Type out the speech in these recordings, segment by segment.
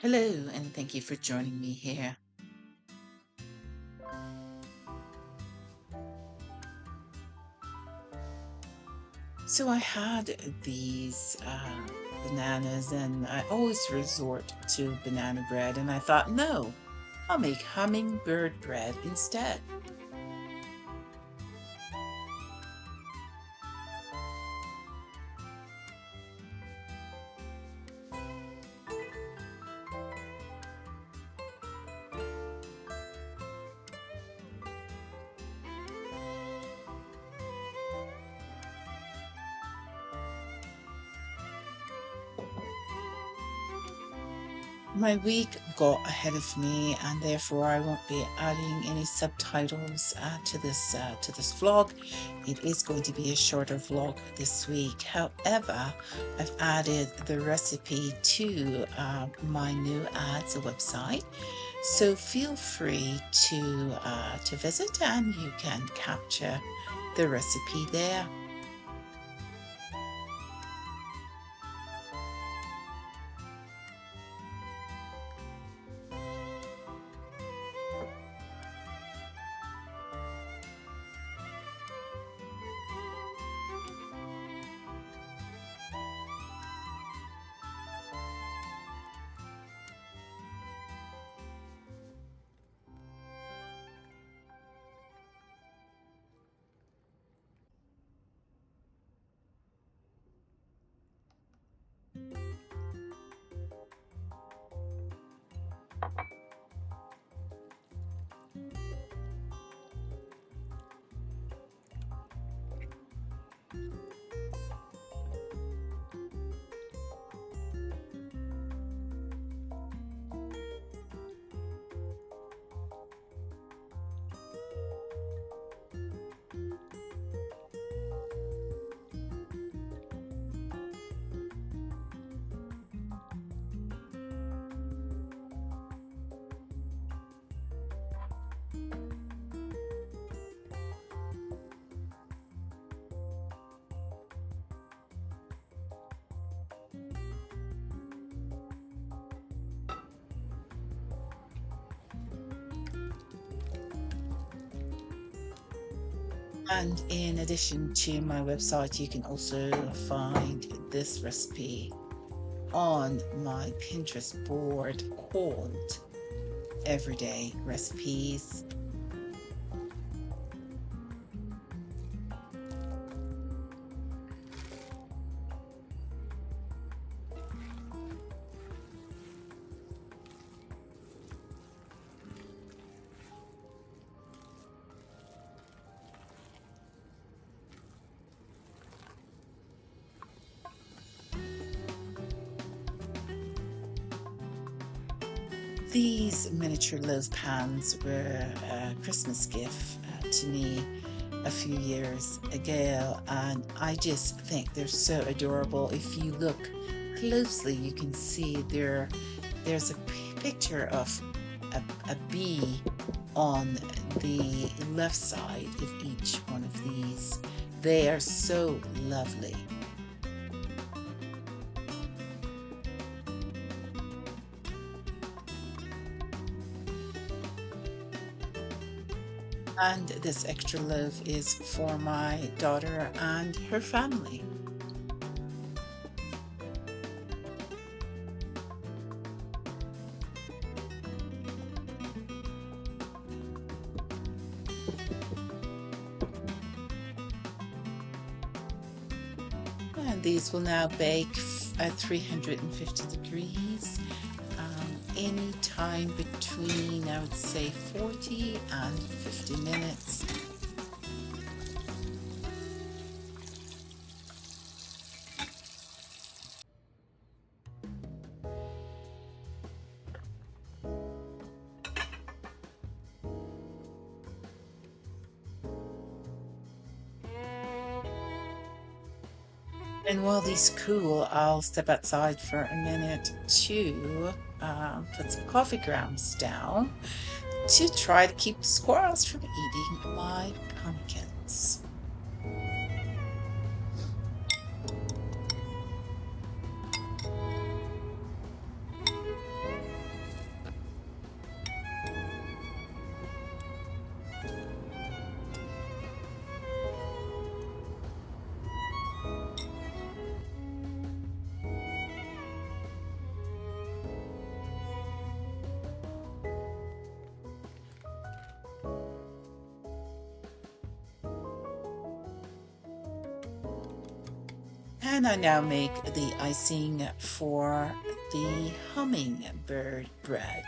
Hello, and thank you for joining me here. So I had these bananas, and I always resort to banana bread, and I thought, no, I'll make hummingbird bread instead. My week got ahead of me, and therefore I won't be adding any subtitles to this vlog. It is going to be a shorter vlog this week. However, I've added the recipe to my new ads website, so feel free to visit, and you can capture the recipe there. And in addition to my website, you can also find this recipe on my Pinterest board called Everyday Recipes. These miniature loaf pans were a Christmas gift to me a few years ago, and I just think they're so adorable. If you look closely, you can see there's a picture of a bee on the left side of each one of these. They are so lovely. And this extra loaf is for my daughter and her family. And these will now bake at 350 degrees, any time between, I would say, 40 and 50 minutes. And while these cool, I'll step outside for a minute to put some coffee grounds down to try to keep squirrels from eating my pumpkins. And I now make the icing for the hummingbird bread.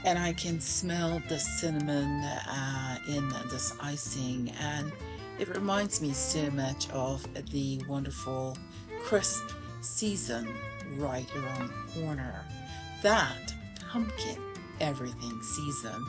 And I can smell the cinnamon in this icing, and it reminds me so much of the wonderful crisp season right around the corner. That pumpkin everything season.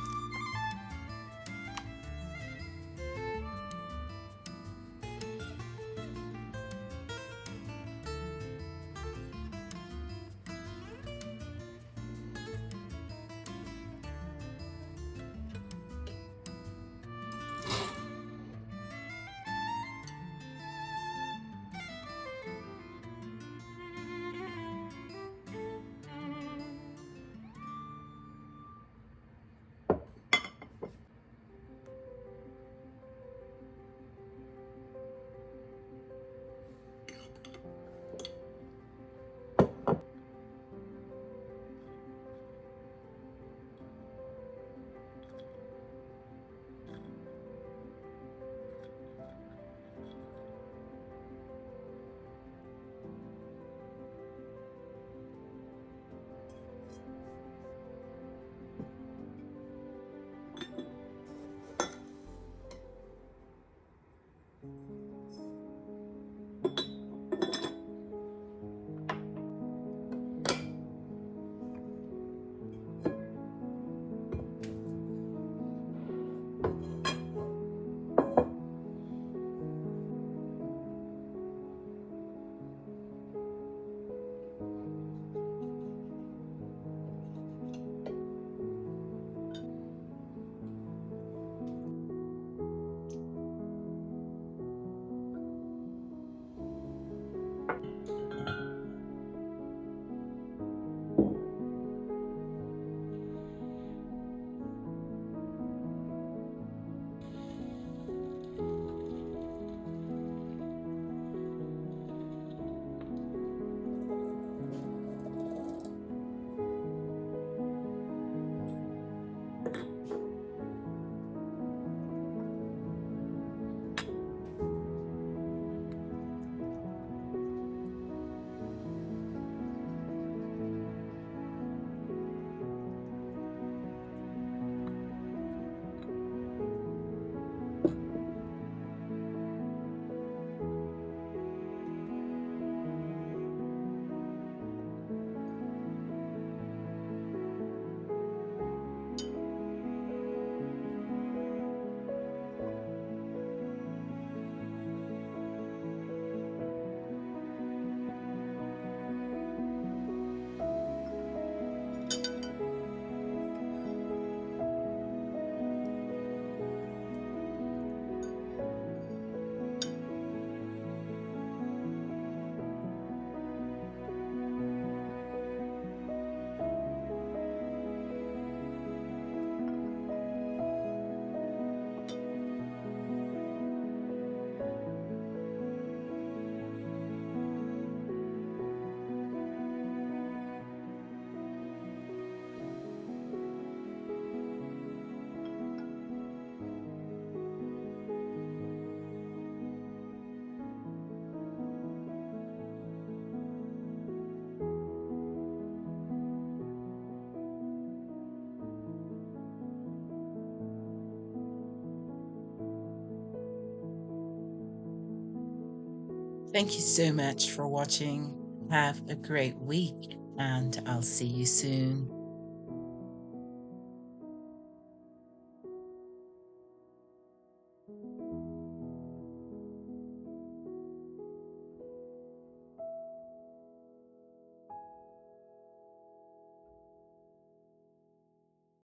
Thank you so much for watching. Have a great week, and I'll see you soon.